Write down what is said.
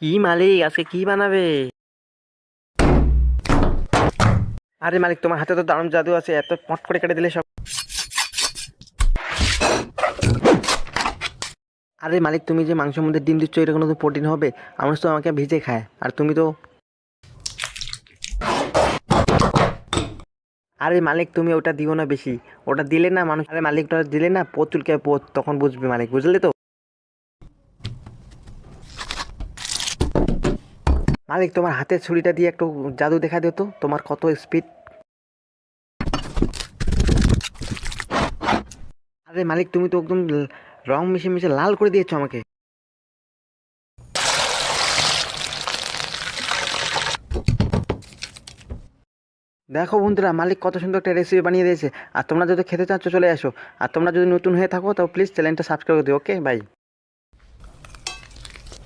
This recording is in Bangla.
কি মালিক, আজকে কি বানাবে? আরে মালিক, তোমার হাতে তো দারুণ জাদু আছে, এত পট করে কেটে দিলে সব। আরে মালিক, তুমি যে মাংসের মধ্যে ডিম দিচ্ছ, এটা কোনো তো প্রোটিন হবে? মানুষ তো আমাকে ভিজে খায়, আর তুমি তো। আরে মালিক, তুমি ওটা দিও না বেশি। ওটা দিলে না মানুষ, আরে মালিক, ওটা দিলে না পোত চুলকে পোত, তখন বুঝবে মালিক, বুঝলে তো? মালিক, তোমার হাতের ছুরিটা দিয়ে একটু জাদু দেখা দিও তো, তোমার কত স্পিড। আরে মালিক, তুমি তো একদম রং মিশে মিশে লাল করে দিয়েছো আমাকে। দেখো বন্ধুরা, মালিক কত সুন্দর একটা রেসিপি বানিয়ে দিয়েছে। আর তোমরা যদি খেতে চাচ্ছ চলে আসো। আর তোমরা যদি নতুন হয়ে থাকো তো প্লিজ চ্যানেলটা সাবস্ক্রাইব করে দিও। ওকে, বাই।